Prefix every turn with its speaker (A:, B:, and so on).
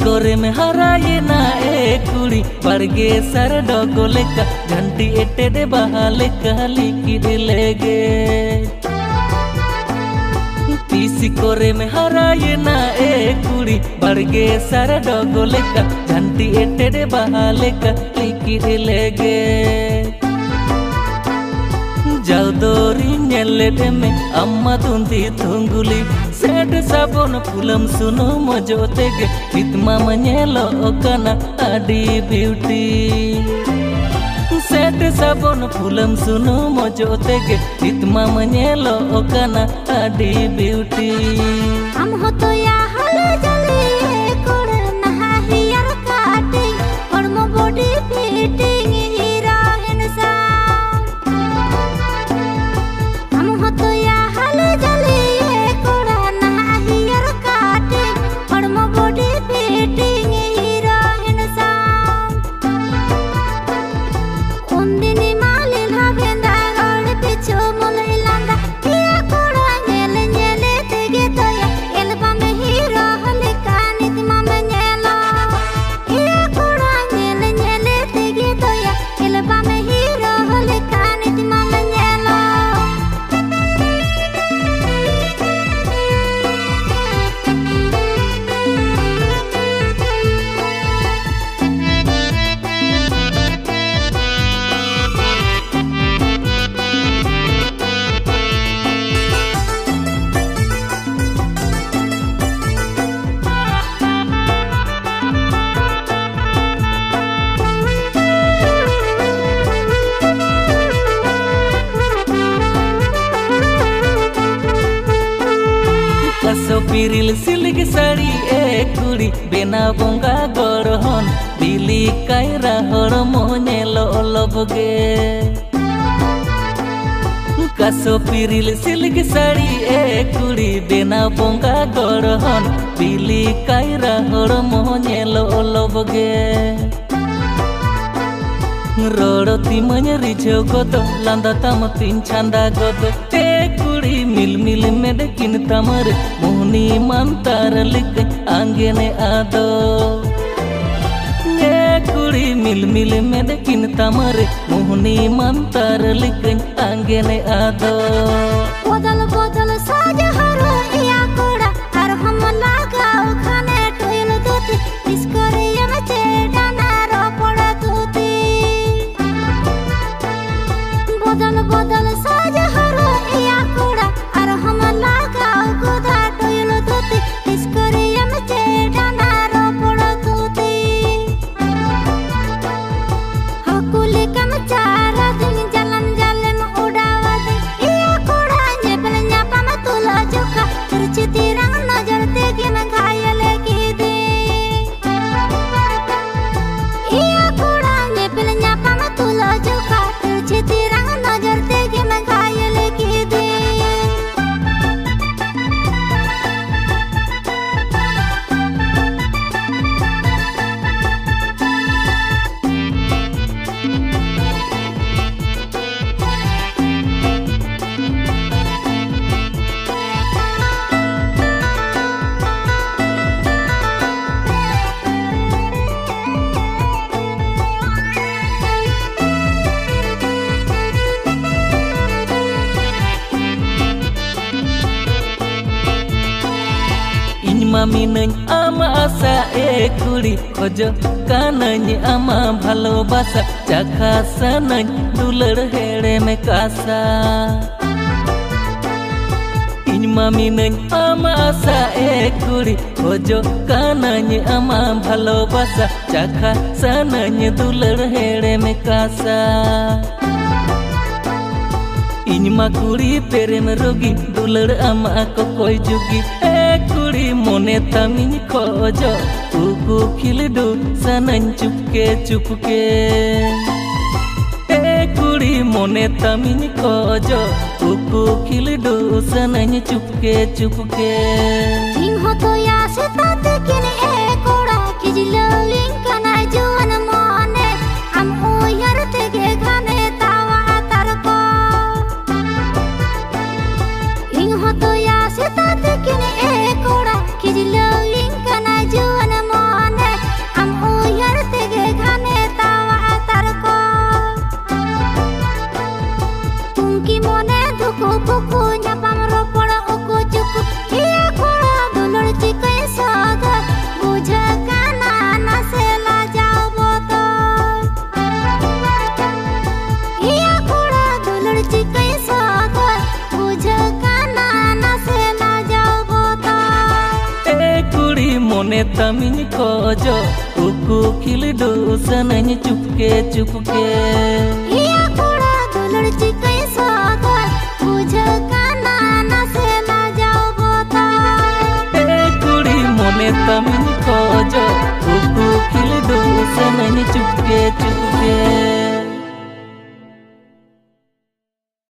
A: करे में हराए ना ए कुड़ी बरगे सर डोगोले का घंटी एटे दे बहाले कहली किरलेगे तीसी करे में हराए ना ए कुड़ी बरगे सर डोगोले का घंटी एटे दे बहाले कहली किरलेगे जाउदोरी नेलेटे में अम्मा तुंदी तुंगुली सेट साबुन पुलम सुनो मजोते गे हितमा मनेलो ओकना आडी ब्यूटी सेट साबुन पुलम सुनो मजोते गे हितमा मनेलो ओकना आडी ब्यूटी
B: हम हो तो या हले जली कोड़ नहा हियर काटिंग और मो बॉडी फिटिंग हीरा हिनसा हम हो तो या हले जली कोड़ नहा हियर काटिंग और मो बॉडी फिटिंग हीरा हिनसा उन्दिनी माले लावेंदा रोड पिछो मोले लंदा या कोड़ा नेले नेले तेगे तो या एल्बम में हीरो हले कानित मामे नेला या कोड़ा नेले नेले तेगे तो या एल्बम में हीरो हले कानित मामे नेला
A: कसो पिरिल सिल्क साड़ी ए कुड़ी बेना बोंगा गरहन दिली कायरा हर मोनेलो लबगे कसो पिरिल सिल्क साड़ी ए कुड़ी बेना बोंगा गरहन दिली कायरा हर मोनेलो लबगे रोड़ती मन रिझो गोदो लांदा तम तीन छांदा गोदो ते कुड़ी मिल मिल में देखिन तमर मोहनी मंतर लिख आंगे ने आदो ये कुड़ी मिल मिल में देखिन तमर मोहनी मंतर लिख आंगे ने आदो
B: बदल बदल साज हरो या कोड़ा हर हम लगाओ खाने टोयल दोती इस करे ये में चेड़ा नारो पड़ा दोती बदल बदल साज हरो या कोड़ा हर हम लगाओ गोदा टोयल दोती इस करे ये में चेड़ा नारो पड़ा दोती हकुले कम चारा दिन जलन जलन उड़ावा दे या कोड़ा नेपल न्यापा में तुला जोखा तुरची तिरंग नजर तेगी में घायल की दे या कोड़ा नेपल न्यापा में तुला जोखा तुरची तिरंग नजर तेगी में घायल की दे
A: Mami nany ama asa e kuri khojo kanany ama bhalobasa chakhasa nany dular hele me kasa इन mami nany ama asa e kuri khojo kanany ama bhalobasa chakhasa nany dular hele me kasa इन मा कुड़ी प्रेम रोगी दुलड़ आमा को कोई जुगी ए कुड़ी मोने तमिन खोजो उकु खिलडू सनन चुपके चुपके ए कुड़ी मोने तमिन खोजो उकु खिलडू सनन चुपके चुपके
B: इन हो तो या से ताते किने ए कोड़ा किजिलो लिंक ना जुवन मोने हम ओ यार तेगे गाने तावा तार को इन हो तो या से ताते किने ए कोड़ा किजिलो लिंक ना जुवन मोने
A: मोने तमिन खोजो उकु खिलडू सनन चुपके चुपके
B: या कोड़ा दुलड़ चिकई सागर बुझ काना ना से ना जाओ बोता
A: ए कुड़ी मोने तमिन खोजो उकु खिलडू सनन चुपके चुपके